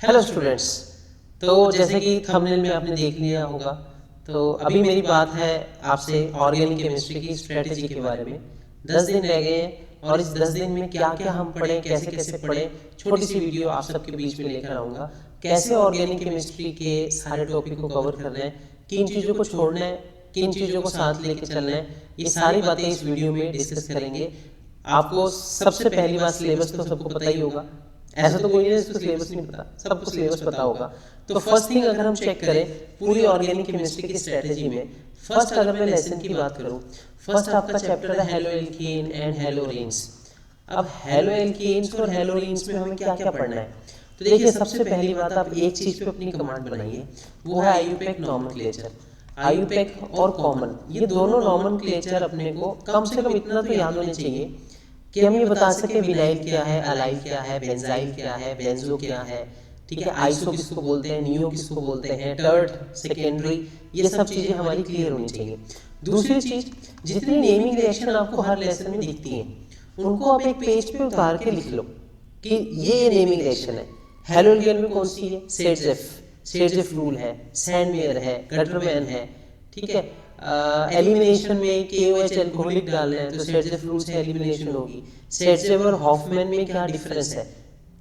Hello students. तो जैसे कि थंबनेल में आपने देख लिया होगा, तो अभी मेरी बात है आपसे ऑर्गेनिक केमिस्ट्री की स्ट्रेटेजी के बारे में। 10 दिन रह गए हैं और इस 10 दिन में क्या क्या हम पढ़ें, कैसे कैसे पढ़ें, छोटी सी वीडियो आप सबके बीच में लेकर आऊँगा। कैसे ऑर्गेनिक केमिस्ट्री के सारे टॉपिक को कवर करना है, किन चीज़ों को छोड़ना है, किन चीज़ों को साथ लेके चलना है, ये सारी बातें इस वीडियो में डिस्कस करेंगे। आपको सबसे पहली बात, सिलेबस तो सबको पता ही होगा। ऐसा तो कोई नहीं है जिसको सिलेबस नहीं पता, सबको सिलेबस पता होगा। तो फर्स्ट थिंग अगर हम चेक करें पूरी ऑर्गेनिक केमिस्ट्री की स्ट्रेटेजी में, फर्स्ट अगर मैं लेसन की बात करूं, फर्स्ट आपका चैप्टर है हेलो एल्कीन एंड हेलोरीन्स। अब हेलो एल्कीन्स और हेलोरीन्स में हमें क्या क्या पढ़ना है? तो देखिए, सबसे पहली बात, आप एक चीज पे अपनी कमांड बनाइए, वो है आईयूपैक नॉमेनक्लेचर। आईयूपैक और कॉमन, ये दोनों नॉमेनक्लेचर अपने को कम से कम इतना तो याद होने चाहिए कि हम ये बता सके विनाइल क्या है, अलाइल क्या है, बेंजाइल क्या है, बेंजो क्या है, ठीक है, आइसो किसको बोलते हैं, नियो किसको बोलते हैं, टर्ड, सेकेंडरी, ये सब चीज़ें हमारी क्लियर होनी चाहिए। दूसरी चीज़, जितनी नेमिंग रिएक्शन आपको हर लेसन में दिखती हैं उनको आप एक पेज पे उतार के लिख लो कि ये नेमिंग रिएक्शन है। हेलोजन में कौन सी है? सेडजेफ रूल है, सैंडमेयर है, गटरमैन है, ठीक है। एलिमिनेशन में KOH एल्कोहलिक डालना है तो सेडजेफ रूल से एलिमिनेशन होगी। सेडजेफ और हॉफमैन में क्या डिफरेंस है?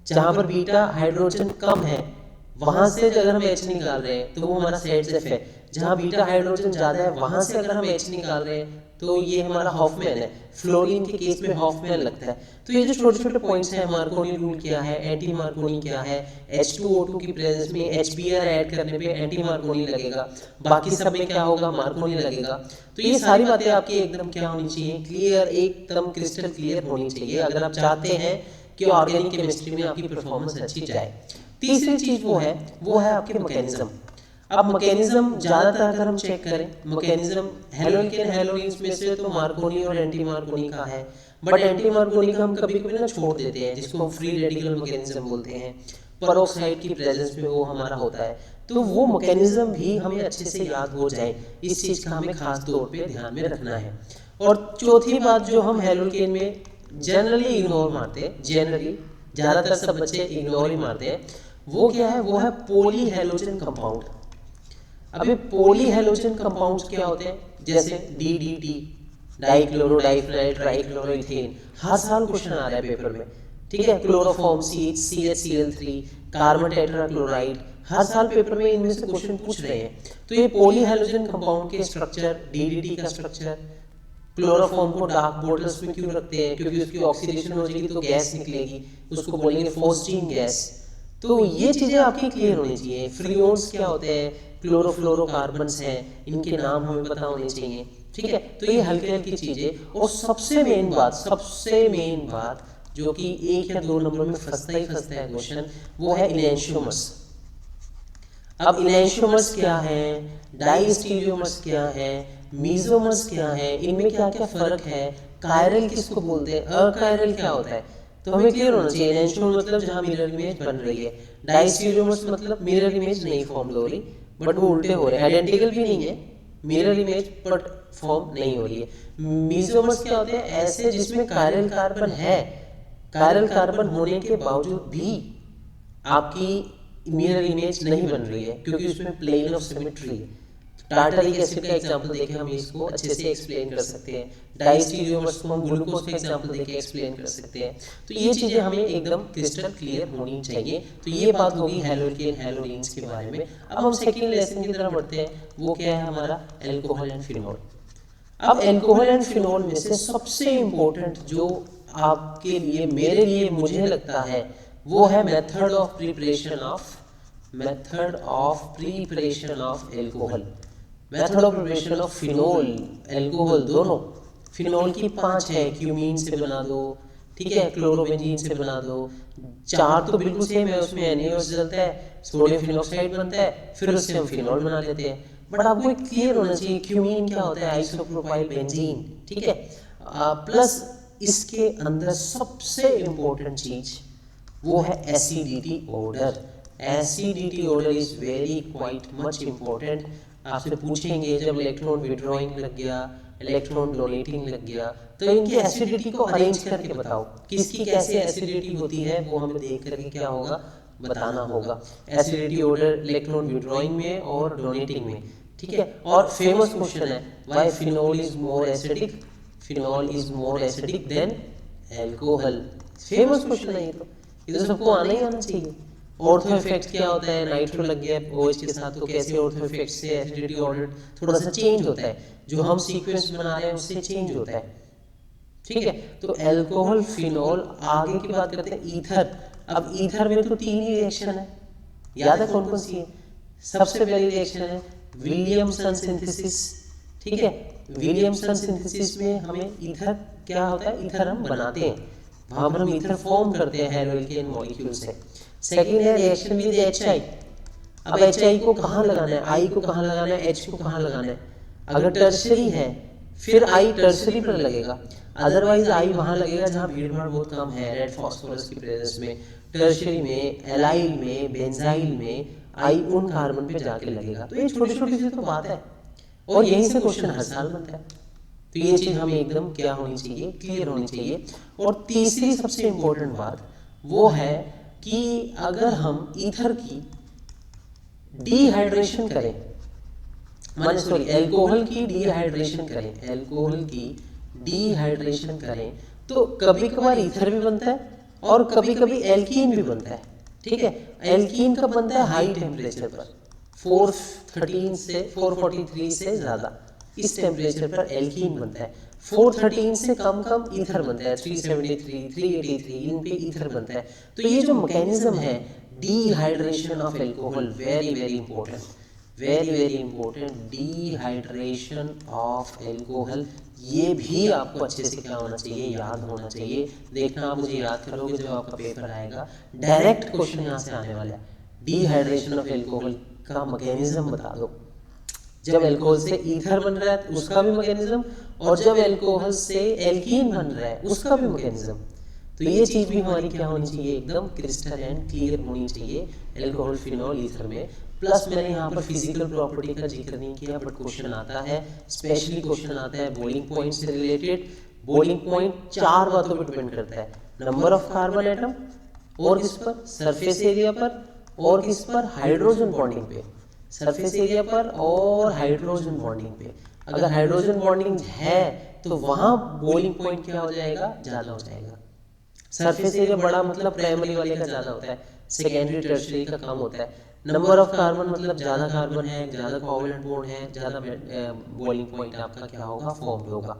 जहां पर बीटा हाइड्रोजन कम है वहां से अगर हम H निकाल रहे हैं तो वो हमारा सेडजेफ है। जहां बीटा हाइड्रोजन ज्यादा है वहां से अगर हम H निकाल रहे हैं तो ये हमारा हॉफमैन है। फ्लोरीन के केस में हॉफमैन लगता है। तो ये जो छोटे छोटे पॉइंट्स हैं, मार्कोनी रूल क्या है, एंटी मार्कोनी क्या है, H2O2 की प्रेजेंस में HBr ऐड करने पे एंटी मार्कोनी लगेगा, बाकी सब में क्या होगा, मार्कोनी लगेगा। तो ये सारी बातें आपकी एकदम क्या होनी चाहिए, क्लियर, एकदम क्रिस्टल क्लियर होनी चाहिए अगर आप चाहते हैं कि ऑर्गेनिक केमिस्ट्री में आपकी परफॉर्मेंस अच्छी जाए। तीसरी चीज वो है आपके मैकेनिज्म। अब मैकेनिज्म ज्यादातर अगर हम चेक करें, मैकेनिज्म हेलोकेन हेलोइंस में से तो मार्कोनी और एंटी मार्कोनी का है, बट एंटी मार्कोनी का हम कभी कभी ना छोड़ देते हैं, जिसको हम फ्री रेडिकल मैकेनिज्म बोलते हैं। परोक्साइड की प्रेजेंस में वो हमारा होता है। तो वो मैकेनिज्म भी हमें अच्छे से याद हो जाए, इस चीज का हमें खास तौर पे ध्यान में रखना है। और चौथी बात जो हम हेलोकेन में जनरली इग्नोर मारते हैं, जनरली ज्यादातर सब बच्चे इग्नोर ही मारते हैं, वो क्या है, वो है पॉली हेलोजन कंपाउंड। अभी पॉली हेलोजन कंपाउंड्स क्या होते हैं? जैसे DDT, डाइक्लोरो डाइफेनाइल ट्राइक्लोरोइथेन, हर साल क्वेश्चन आ रहा है पेपर में, ठीक है। क्लोरोफॉर्म CHCl3, कार्बन टेट्राक्लोराइड, हर साल पेपर में इनमें से क्वेश्चन पूछ रहे हैं। तो ये पॉली हेलोजन कंपाउंड के स्ट्रक्चर, DDT का स्ट्रक्चर, क्लोरोफॉर्म को डार्क बॉटल्स में क्यों रखते हैं? क्योंकि उसकी ऑक्सीडेशन हो जाएगी तो गैस निकलेगी, उसको बोलेंगे फोस्टीन गैस। तो ये चीजें आपकी क्लियर होनी चाहिए। फ्रीओन्स क्या होते हैं, क्लोरोफ्लोरोकार्बन्स हैं, इनके नाम हमें पता होने चाहिए, ठीक है। तो ये हल्की हल्की चीजें। और सबसे मेन बात जो कि 1 या 2 नंबर में फंसता ही फंसता है क्वेश्चन, वो है इनैंशियोमर्स। अब इनैंशियोमर्स क्या है, डाइस्टीरियोमर्स क्या है, मीजोमर्स क्या है, इनमें क्या क्या फर्क है, कायरल किसको बोलते हैं, अकायरल क्या होता है, तो हमें क्लियर होना चाहिए। इनैंशियोमर मतलब जहां मिरर इमेज बन रही है, डाइस्टीरियोमर्स मतलब मिरर इमेज नहीं फॉर्म हो रही बट वो उल्टे हो रहे हैं, आइडेंटिकल भी नहीं है, मिरर इमेज बट फॉर्म नहीं हो रही है। मीजोमर्स क्या होते हैं, ऐसे जिसमें कायरल कार्बन है, कायरल कार्बन होने के बावजूद भी आपकी मिरर इमेज नहीं बन रही है क्योंकि उसमें प्लेन ऑफ सिमेट्री है। टार्टरिक एसिड का एग्जांपल देके हम इसको अच्छे से एक्सप्लेन कर सकते हैं। डाइस्टीरियोमर्स को हम ग्लूकोज का एग्जांपल देके एक्सप्लेन कर सकते हैं। तो ये चीजें हमें एकदम क्रिस्टल क्लियर होनी चाहिए। तो ये बात होगी हेलोकेन हेलोरीन्स के बारे में। अब हम सेकेंड लेसन की तरफ बढ़ते हैं, वो क्या है हमारा, एल्कोहल एंड फिनॉल। अब एल्कोहल एंड फिनॉल में से सबसे इंपॉर्टेंट जो आपके लिए, मेरे लिए, मुझे लगता है वो है method of preparation of alcohol, method of preparation of phenol, alcohol दोनों। फिनोल की 5 है, क्यूमीन से बना दो, ठीक है, क्लोरोबेंजीन से बना दो। 4 तो बिल्कुल सेम है, उसमें NaOH जलता है, सोडियम फिनॉक्साइड बनता है, फिर उससे हम फिनोल बना लेते हैं। बट आपको एक क्लियर होना चाहिए क्यूमीन क्या होता है, आइसोप्रोपाइल बेंजीन, ठीक है। प्लस इसके अंदर सबसे इंपॉर्टेंट चीज वो है acidity order. Acidity order is very quite much important. आपसे पूछेंगे जब इलेक्ट्रॉन विड्रॉइंग लग गया, इलेक्ट्रॉन डोनेटिंग लग गया, तो इनकी एसिडिटी को अरेंज करके बताओ, किसकी कैसे एसिडिटी होती है, वो हमें देख करके क्या होगा, बताना होगा। एसिडिटी ऑर्डर इलेक्ट्रॉन विड्रॉइंग में और डोनेटिंग में, ठीक है। और फेमस क्वेश्चन है, why phenol is more acidic, phenol is more acidic then alcohol. Famous question है ये तो सबको आना ही आना चाहिए। ऑर्थो इफेक्ट क्या होता है, नाइट्रो लग गया OH के साथ तो कैसे ऑर्थो इफेक्ट से एसिडिटी ऑर्डर थोड़ा सा चेंज होता है, जो हम सीक्वेंस बना रहे हैं उससे चेंज होता है, ठीक है। तो अल्कोहल, फिनोल, आगे की बात करते हैं ईथर। अब ईथर में तो 3 ही रिएक्शन है, याद है कौन कौन सी है? सबसे पहली रिएक्शन है विलियमसन सिंथेसिस, ठीक है। विलियमसन सिंथेसिस में हमें ईथर क्या होता है, ईथर हम बनाते हैं, वहां पर हम ईथर फॉर्म करते हैं हेलोएल्केन मॉलिक्यूल से। सेकेंड है रिएक्शन विद HI। अब HI को कहाँ लगाना है, I को कहाँ लगाना है, H को कहाँ लगाना है? अगर टर्शरी है फिर I टर्शरी पर लगेगा, अदरवाइज I वहां लगेगा जहाँ भीड़ भाड़ बहुत कम है, रेड फास्फोरस की प्रेजेंस में, टर्शरी में, एलाइल में, बेंजाइल में I उन कार्बन पे जाके लगेगा। तो ये छोटी छोटी सी तो बात है और यहीं से क्वेश्चन हर साल बनता है। तो ये चीज हमें एकदम क्या होनी चाहिए, क्लियर होनी चाहिए। और तीसरी सबसे इंपॉर्टेंट बात वो है कि अगर हम ईथर की डिहाइड्रेशन करें, माने सॉरी एल्कोहल की डिहाइड्रेशन करें, एल्कोहल की डिहाइड्रेशन करें तो कभी कभार ईथर भी बनता है और कभी कभी एल्कीन भी बनता है, ठीक है। एल्कीन कब बनता है, हाई टेम्परेचर पर, 413 से 443 से ज्यादा, इस टेम्परेचर पर एल्कीन बनता है। 413 से कम कम ईथर बनता है, 373, 383 इन पे ईथर बनता है। तो ये जो मैकेनिज्म है dehydration of alcohol, very very important, very very important, dehydration of alcohol, ये भी आपको अच्छे से क्या होना चाहिए, याद होना चाहिए। देखना आप मुझे याद करोगे जब आपका पेपर आएगा, डायरेक्ट क्वेश्चन यहाँ से आने वाला है, डिहाइड्रेशन ऑफ एल्कोहल का मैकेनिज्म बता दो। जब एल्कोहल से ईथर बन रहा है उसका भी मैकेनिज्म, और जब एल्कोहल से एल्कीन बन रहा है उसका भी मैकेनिज्म। तो ये चीज भी हमारी क्या होनी चाहिए, एकदम क्रिस्टल एंड क्लियर होनी चाहिए एल्कोहल, फिनोल, ईथर में। प्लस मैंने यहाँ पर फिजिकल प्रॉपर्टी का जिक्र नहीं किया, बट क्वेश्चन आता है, स्पेशली क्वेश्चन आता है बॉइलिंग पॉइंट से रिलेटेड। बॉइलिंग पॉइंट 4 बातों पर डिपेंड करता है, नंबर ऑफ कार्बन एटम, और किस पर, सरफेस एरिया पर, और किस पर, हाइड्रोजन बॉन्डिंग पे, सरफेस एरिया पर और हाइड्रोजन बॉन्डिंग पे। अगर हाइड्रोजन बॉन्डिंग है तो वहां बॉइलिंग पॉइंट क्या हो जाएगा, ज्यादा हो जाएगा। सरफेस एरिया बड़ा मतलब प्राइमरी वाले का ज्यादा होता है, सेकेंडरी टर्शियरी का कम होता है। नंबर ऑफ कार्बन मतलब ज्यादा कार्बन है, ज्यादा कोवैलेंट बॉन्ड है, ज्यादा बॉइलिंग पॉइंट आपका क्या होगा, फॉर्म होगा।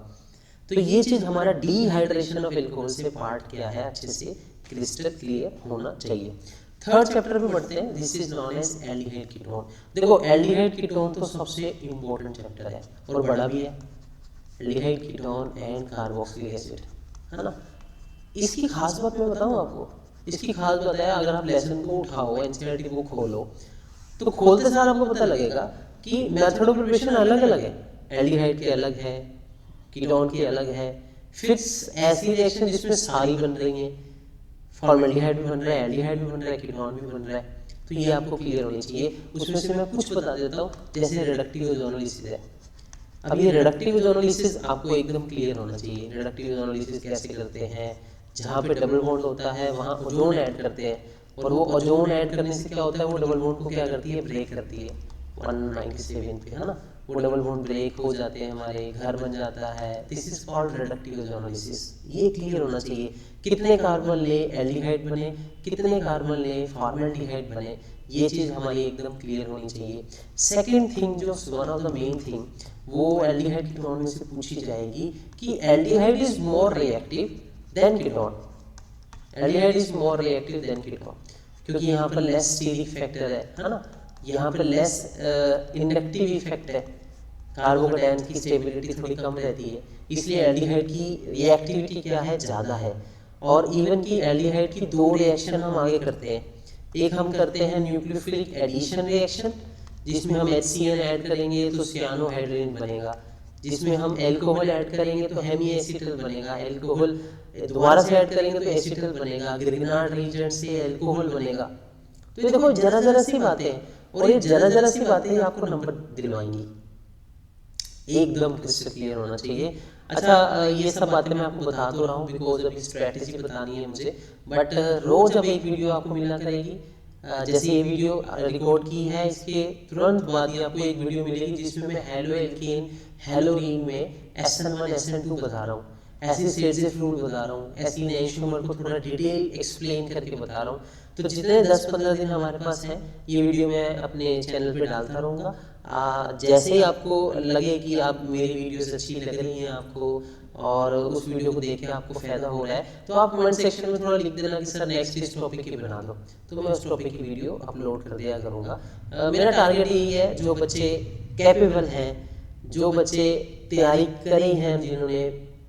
तो ये चीज हमारा डिहाइड्रेशन ऑफ एल्कोहल से पार्ट क्या है, अच्छे से क्रिस्टल क्लियर होना चाहिए। थर्ड चैप्टर में बढ़ते हैं, this is known as aldehyde ketone. देखो एल्डिहाइड कीटोन तो सबसे इंपॉर्टेंट चैप्टर है और बड़ा भी है, aldehyde ketone and carboxylic acid, है ना। इसकी खास बात मैं बताऊं आपको, इसकी खास बात है, अगर आप लेसन को उठाओ, एनसीईआरटी बुक खोलो, तो खोलते सार आपको पता लगेगा कि मेथड ऑफ प्रिपरेशन अलग अलग है, एल्डिहाइड के अलग है, कीटोन की अलग है। फिर ऐसी रिएक्शन जिसमें सारी बन रही हैं, फॉर्मेल्डिहाइड भी बन रहा है, एल्डिहाइड भी बन रहा है, कीटोन भी बन रहा है, तो ये आपको क्लियर होनी चाहिए। उसमें से मैं कुछ बता देता हूँ, जैसे रिडक्टिव ओजोनोलिसिस है। अब ये रिडक्टिव ओजोनोलिसिस आपको एकदम क्लियर होना चाहिए, रिडक्टिव ओजोनोलिसिस कैसे करते हैं, जहाँ पे डबल बॉन्ड होता है वहाँ ओजोन ऐड करते हैं, और वो ओजोन ऐड करने से क्या होता है, वो डबल बॉन्ड को क्या करती है, ब्रेक करती है 197 पे, है ना। वो डबल बॉन्ड ब्रेक हो जाते हैं, हमारे घर बन जाता है, this is called reductive ozonolysis. ये क्लियर होना चाहिए, कितने कार्बन ले एल्डिहाइड बने, कितने कार्बन ले फॉर्मेल्डिहाइड बने, ये चीज हमारी एकदम क्लियर होनी चाहिए। सेकंड थिंग जो one of the main thing, वो एल्डिहाइड कीटोन में से पूछी जाएगी कि aldehyde is more reactive than ketone, aldehyde is more reactive than ketone, क्योंकि यहाँ पर लेस स्टीरिक फैक्टर है ना, यहाँ पर लेस इंडक्टिव इफेक्ट है, कार्बोकेटायन की स्टेबिलिटी थोड़ी कम रहती है, इसलिए एल्डिहाइड की रिएक्टिविटी क्या है, ज़्यादा है। और इवन की एल्डिहाइड की 2 रिएक्शन हम आगे करते हैं, एक हम करते हैं न्यूक्लियोफिलिक एडिशन रिएक्शन, जिसमें हम HCN ऐड करेंगे तो सियानोहाइड्रिन बनेगा, जिसमें हम एल्कोहल ऐड करेंगे तो हेमी एसिटल बनेगा, एल्कोहल दोबारा से ऐड करेंगे तो एसिटल बनेगा, ग्रिग्नार्ड रीजन से एल्कोहल बनेगा। तो ये देखो जरा जरा सी बातें हैं, और ये जरा जरा सी बातें ही आपको नंबर दिलवाएंगी, एकदम क्रिस्टल क्लियर होना चाहिए। अच्छा ये सब बातें मैं आपको बता तो रहा हूँ बिकॉज अभी स्ट्रेटेजी बतानी है मुझे, बट रोज अब एक वीडियो आपको मिलना करेगी, जैसे ये वीडियो रिकॉर्ड की है, इसके तुरंत बाद ही आपको एक वीडियो मिलेगी जिसमें मैं हेलो एल्केन हेलोरीन में SN1 SN2 बता रहा हूँ, ऐसी सेट से फ्रूट बता रहा हूँ, ऐसी एंजाइमर को थोड़ा डिटेल एक्सप्लेन करके बता रहा हूँ। तो जितने 10-15 दिन हमारे पास है, ये वीडियो मैं अपने चैनल पे डालता रहूँगा। जैसे ही आपको लगे कि आप मेरी वीडियोस अच्छी लग रही हैं आपको और उस वीडियो को देख के आपको फ़ायदा हो रहा है, तो आप कमेंट सेक्शन में थोड़ा लिख देना कि सर नेक्स्ट इस टॉपिक की बना दो, तो मैं उस टॉपिक की वीडियो अपलोड कर दिया करूँगा। मेरा टारगेट यही है, जो बच्चे कैपेबल हैं, जो बच्चे तैयारी करे हैं, जिन्होंने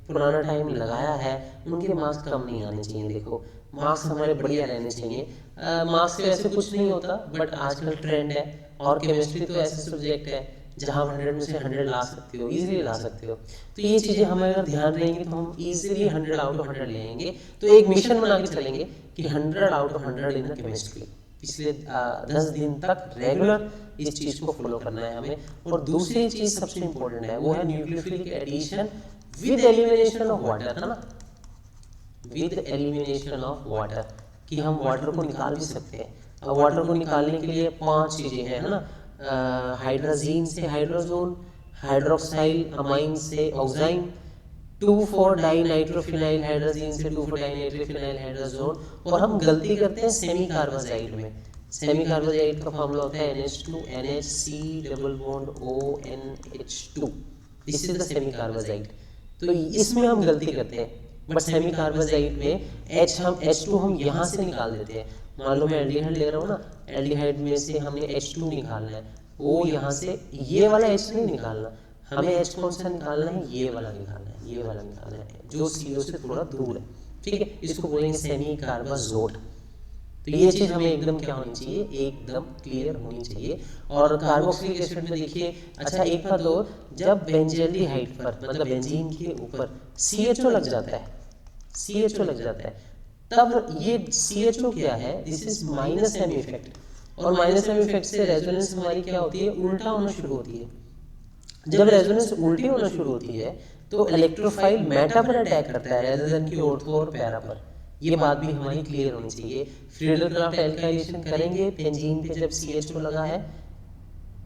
पुराना टाइम लगाया है, उनके मार्क्स कम नहीं आने चाहिए। देखो मार्क्स हमारे बढ़िया रहने चाहिए। मार्क्स से वैसे कुछ नहीं होता, बट आजकल ट्रेंड है, और केमिस्ट्री तो ऐसा सब्जेक्ट है जहाँ 100 में से 100 ला सकते हो, इजीली ला सकते हो। तो ये चीज़ें हमें अगर ध्यान रहेंगी तो हम इजीली 100 आउट ऑफ 100 लेंगे। तो एक मिशन बना के चलेंगे कि 100 आउट ऑफ 100 इन केमिस्ट्री। पिछले 10 दिन तक रेगुलर इस चीज़ को फॉलो करना है हमें। और दूसरी चीज़ सबसे इंपॉर्टेंट है, वो है nucleophilic addition with elimination of water, है ना, विद एलिमिनेशन ऑफ वाटर, कि हम वाटर को निकाल भी सकते हैं। अब वाटर को निकालने के लिए 5 चीज़ें हैं, है ना, हाइड्राजीन से हाइड्रोजोन, हाइड्रोक्साइल अमाइन से ऑक्साइन, 2,4-डाइनाइट्रोफिनाइल हाइड्राजीन से 2,4-डाइनाइट्रोफिनाइल हाइड्रोजोन। और हम गलती करते हैं सेमी कार्बाजाइड में। सेमी कार्बाजाइड का फॉर्मूला होता है NH2 NHC double bond ONH2, this is the semi carbazide. तो इसमें हम गलती करते हैं, बट सेमी कार्बाजाइड में H2 हम यहाँ से निकाल देते हैं। मान लो मैं एल्डिहाइड ले रहा हूँ ना, एल्डिहाइड में से हमने H2 निकालना है, वो यहाँ से ये वाला H नहीं निकालना, हमें H कौन सा निकालना है, ये वाला निकालना है, ये वाला निकालना है जो CO से थोड़ा दूर है, ठीक है। इसको बोलेंगे सेमी कार्बाजोट। तो ये चीज़ हमें एकदम क्या होनी चाहिए, एकदम क्लियर होनी चाहिए। और कार्बोक्सिलिक एसिड में देखिए, अच्छा एक बात और, जब बेंजल्डिहाइड पर मतलब बेंजीन के ऊपर CHO लग जाता है, CHO लग जाता है, तब ये CHO क्या है, this is minus M effect. और माइनस एम इफेक्ट से रेजोनेंस हमारी क्या होती है, उल्टा होना शुरू होती है। जब रेजोनेंस उल्टी होना शुरू होती है तो इलेक्ट्रोफाइल मेटा पर अटैक करता है रेदर देन कि ऑर्थो और पैरा पर। ये बात भी हमारी क्लियर होनी चाहिए। फ्रीडल-क्राफ्ट एल्काइलेशन करेंगे बेंजीन पे, जब CHO लगा है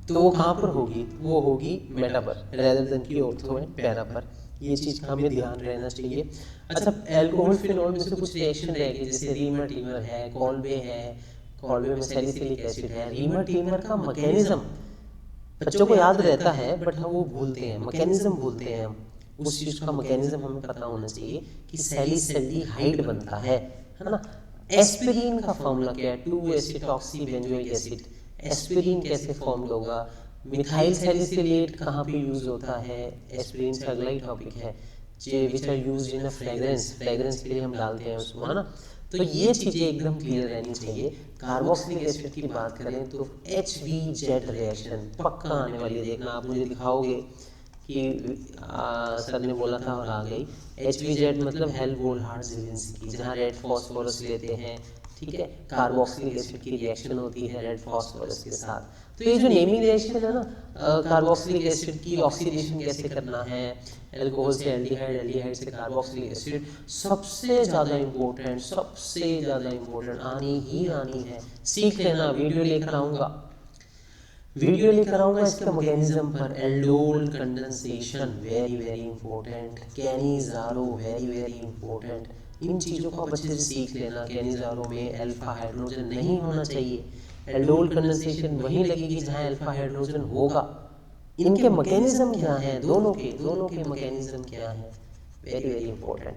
तो वो कहाँ पर होगी, वो होगी मेटा पर रेदर देन कि ऑर्थो एंड पैरा पर। ये चीज़ का हमें ध्यान रहना चाहिए। अच्छा, एल्कोहल फिनॉल में से कुछ रिएक्शन रहेगी, जैसे रीमर टीमर है, कॉल्बे है, कॉल्बे में सैलिसिलिक एसिड है। रीमर टीमर का मैकेनिज्म बच्चों को याद रहता है, बट हम वो भूलते हैं, मैकेनिज्म भूलते हैं हम। उस चीज़ का मैकेनिज्म हमें पता होना चाहिए कि सैलिसल्डिहाइड बनता है ना। एस्पिरिन का फॉर्मूला क्या है, 2-एसिटॉक्सीबेंजोइक एसिड। एस्पिरिन कैसे फॉर्म होगा, मिथाइल सैलिसिलेट कहाँ पे यूज होता है, एस्पिरिन से अगला ही टॉपिक है, which are used in a fragrance, fragrance के लिए हम डालते हैं उसको, है ना। तो ये चीज़ें एकदम क्लियर रहनी चाहिए। कार्बोक्सिलिक एसिड की बात करें तो HVZ रिएक्शन पक्का आने वाली है, देखना आप मुझे दिखाओगे कि सर ने बोला था और आ गई। HVZ मतलब हेल्महोल्ट्ज़-ज़ेलिंस्की, जहाँ रेड फॉस्फोरस लेते हैं, ठीक है, कार्बोक्सिलिक एसिड की रिएक्शन होती है रेड फॉस्फोरस के साथ। तो ये जो नेमिंग रिएक्शन है ना, कार्बोक्सिलिक एसिड की ऑक्सीडेशन कैसे करना है, एल्कोहल से एल्डिहाइड, एल्डिहाइड से कार्बोक्सिलिक एसिड, सबसे ज़्यादा इम्पोर्टेंट, सबसे ज़्यादा इम्पोर्टेंट आनी ही आनी है, सीख लेना। वीडियो लेकर आऊँगा, वीडियो लेकर आऊँगा इसके मैकेनिज्म पर। Aldol condensation very very important, Cannizzaro very very important. इन चीज़ों को अच्छे से सीख लेना। कैनिज़ारो में अल्फा हाइड्रोजन नहीं होना चाहिए, एल्डोल कंडेंसेशन वहीं लगेगी जहाँ अल्फा हाइड्रोजन होगा। इनके मैकेनिज्म क्या हैं, दोनों के मैकेनिज्म क्या हैं, वेरी वेरी इंपॉर्टेंट,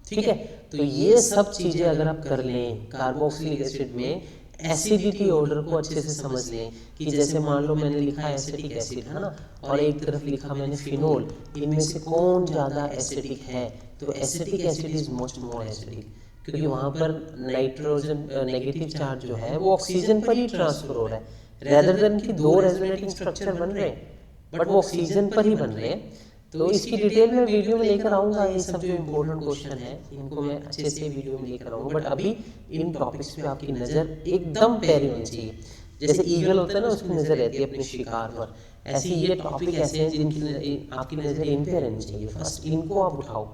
ठीक है। तो ये सब चीज़ें अगर आप कर लें, कार्बोक्सिलिक एसिड में एसिडिटी ऑर्डर को अच्छे से समझ लें कि जैसे मान लो मैंने लिखा एसिटिक एसिड, है ना, और एक तरफ लिखा मैंने फिनोल, इनमें से कौन ज़्यादा एसिडिक है, तो acetic acid is most more acidic, क्योंकि वहाँ पर नाइट्रोजन नेगेटिव चार्ज जो है वो ऑक्सीजन पर ही ट्रांसफर हो रहा है, रेदर देन कि 2 रेजोनेटिंग स्ट्रक्चर बन रहे हैं, बट वो ऑक्सीजन पर ही बन रहे हैं। तो इसकी डिटेल में वीडियो में लेकर आऊँगा। ये सब जो इम्पोर्टेंट क्वेश्चन है इनको मैं अच्छे से वीडियो में लेकर आऊँगा, बट अभी इन टॉपिक्स पे आपकी नज़र एकदम पैरी होनी चाहिए। जैसे ईगल होता है ना, उसकी नज़र रहती है अपने शिकार पर, ऐसे ये टॉपिक ऐसे हैं जिनकी आपकी नज़र इन पे रहनी चाहिए। फर्स्ट इनको आप उठाओ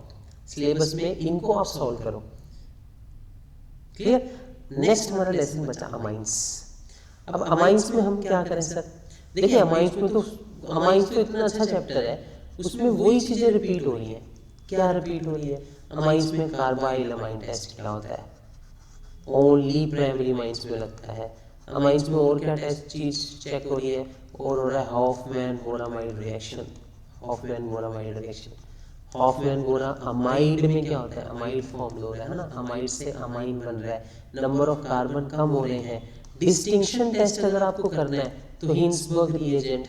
सिलेबस में, इनको आप सॉल्व करो, क्लियर। नेक्स्ट हमारा लेसन बचा अमाइंस। अब अमाइंस में हम क्या करें सर? देखिए अमाइंस तो इतना अच्छा चैप्टर है, उसमें वही चीज़ें रिपीट हो रही हैं। क्या रिपीट हो रही है? अमाइंस में कार्बाइल अमाइन टेस्ट क्या होता है, ओनली प्राइमरी अमाइंस में लगता है। अमाइंस में और क्या टेस्ट चीज चेक हो रही है? और हो रहा है Hoffmann bromamide reaction. Hoffmann bromamide reaction, Hoffmann bromamide में क्या होता है? अमाइड फॉर्म हो रहा है ना, अमाइड से अमाइन बन रहा है, नंबर ऑफ कार्बन कम हो रहे हैं। डिस्टिंक्शन टेस्ट अगर आपको करना है तो हिंसबर्ग रिएजेंट,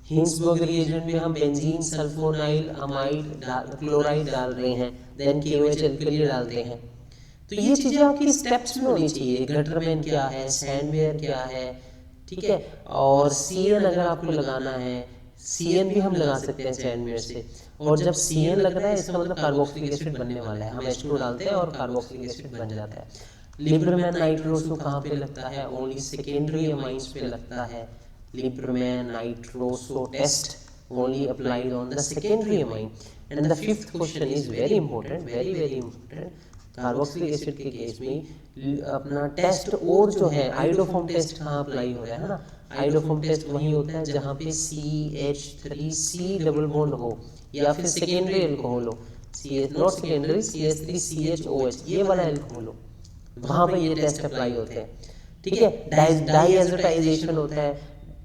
हिंसबर्ग रिएजेंट में हम बेंजीन सल्फोनाइल अमाइड क्लोराइड डाल रहे हैं, देन KOH अल्कली डालते हैं। तो ये चीज़ें आपकी स्टेप्स में होनी चाहिए। गटरमैन क्या है, सैंडवेयर क्या है, ठीक है। और CN अगर आपको लगाना है, CN भी हम लगा सकते हैं सैंडवेयर से। और जब CN लग रहा है इसका मतलब कार्बोक्सिलिक एसिड बनने वाला है, हम H2 डालते हैं और कार्बोक्सिलिक एसिड बन जाता है। लिबरमैन नाइट्रोसो कहाँ पे लगता है? ओनली सेकेंडरी अमाइंस पे लगता है। Liebermann nitroso test only applied on the secondary amine. And the fifth question is very important, very important. Carboxylic acid के केस में अपना टेस्ट और जो है आइडोफॉर्म टेस्ट कहाँ अप्लाई हो रहा है ना? आइडोफॉर्म टेस्ट वही होता है जहाँ पे CH3C डबल बॉन्ड हो या फिर सेकेंडरी एल्कोहल हो, CH नॉट सेकेंडरी, CH3CHOH ये वाला एल्कोहल हो, वहाँ पे ये टेस्ट अप्लाई होते हैं, ठीक है। डाइएज़ोटाइजेशन होता है,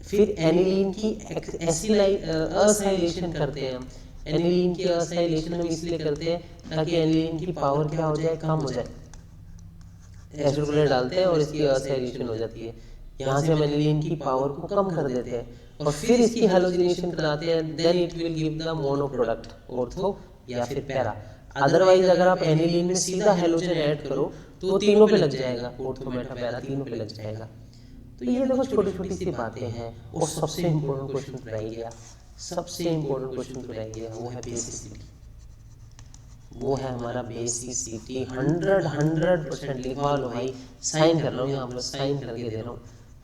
फिर एनिलीन की असाइलेशन करते हैं हम। एनिलीन की असाइलेशन हम इसलिए करते हैं ताकि एनिलीन की पावर क्या हो जाए? कम हो जाए। एसिड क्लोराइड डालते हैं और इसकी असाइलेशन हो जाती है, यहाँ से हम एनिलीन की पावर को कम कर देते हैं और फिर इसकी हैलोजिनेशन कराते हैं, then it will give the mono product, ortho या फिर पैरा। अदरवाइज अगर आप एनिलीन में सीधा हैलोजन ऐड करो तो तीनों पे लग जाएगा, ऑर्थो मेटा पैरा तीनों पे लग जाएगा। तो ये देखो छोटी छोटी सी बातें हैं। और सबसे इम्पोर्टेंट क्वेश्चन रह गया, सबसे इम्पोर्टेंट क्वेश्चन रह गया, वो है बेसिसिटी। वो है हमारा बेसिसिटी। 100% लिखवा लो भाई, साइन कर रहा हूँ यहाँ पर, साइन करके दे रहा हूँ।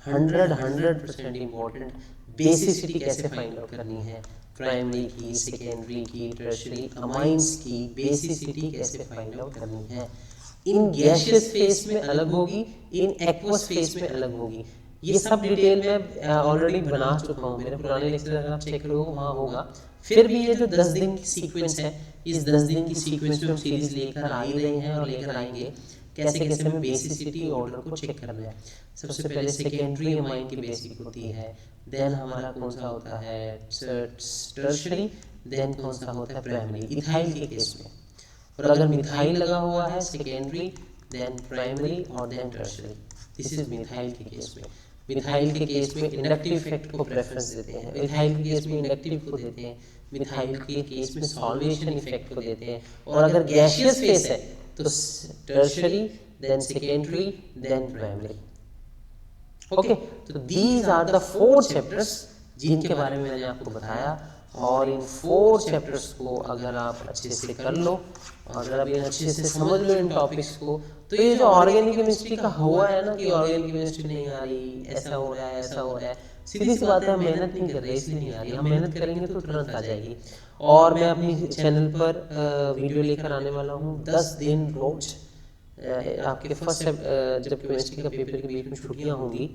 100% इम्पोर्टेंट। बेसिसिटी कैसे फाइंड आउट करनी है? प्राइमरी की, सेकेंडरी की, टर्शियरी अमाइंस की बेसिसिटी कैसे फाइंड आउट करनी है? इन गैसियस फेस में अलग होगी, इन एक्वस फेस में अलग होगी। ये सब डिटेल में ऑलरेडी बना चुका हूँ, मेरे पुराने लेक्चर अगर आप चेक करो वहाँ होगा। फिर भी ये जो 10 दिन की सीक्वेंस है, इस 10 दिन की सीक्वेंस में हम सीरीज लेकर आ ही रहे हैं और लेकर आएंगे। कैसे कैसे हमें बेसिसिटी ऑर्डर को चेक करना है। सबसे पहले सेकेंडरी अमाइन की बेसिक होती है, देन हमारा कौन सा होता है टर्शियरी, देन कौन सा होता है प्राइमरी। इथाइल के केस में, और अगर मिथाइल लगा हुआ है सेकेंडरी, देन प्राइमरी और then tertiary. This is methyl के केस में। मिथाइल के केस में इंडक्टिव इफेक्ट को प्रेफरेंस देते हैं, मिथाइल के केस में इंडक्टिव को देते हैं, मिथाइल के केस में सॉल्वेशन इफेक्ट को देते हैं। और अगर गैसियस फेस है तो tertiary, then secondary, then primary. Okay, तो दीज आर द 4 चैप्टर्स जिनके बारे में मैंने आपको बताया। और इन 4 चैप्टर्स को अगर आप अच्छे से कर लो, अगर आप अच्छे से समझ लो इन टॉपिक्स को, तो ये जो ऑर्गेनिक केमिस्ट्री का हुआ है ना कि ऑर्गेनिक केमिस्ट्री नहीं आ रही, ऐसा हो रहा है, ऐसा हो रहा है, सीधी सी बात है, हम मेहनत नहीं कर रहे इसलिए नहीं आ रही। हम मेहनत करेंगे तो तुरंत आ जाएगी। और मैं अपनी चैनल पर वीडियो लेकर आने वाला हूँ 10 दिन रोज। आपके फर्स्ट जब केमिस्ट्री का पेपर के बीच में छुट्टियाँ होंगी,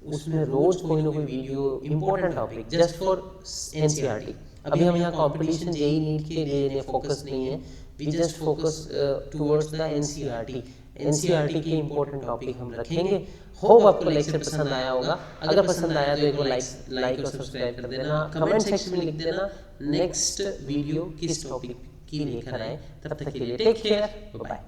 उसमें रोज कोई ना कोई video important topic just for NCERT। अभी हम यहाँ कंपटीशन JEE नीट के लिए फोकस नहीं है, we just focus towards the NCERT के इंपॉर्टेंट टॉपिक हम रखेंगे। होप आपको लेक्चर पसंद आया होगा। अगर पसंद आया तो एक बार लाइक और सब्सक्राइब कर देना, कमेंट सेक्शन में लिख देना नेक्स्ट वीडियो किस टॉपिक की लेकर आए। तब तक के लिए टेक केयर, बाय।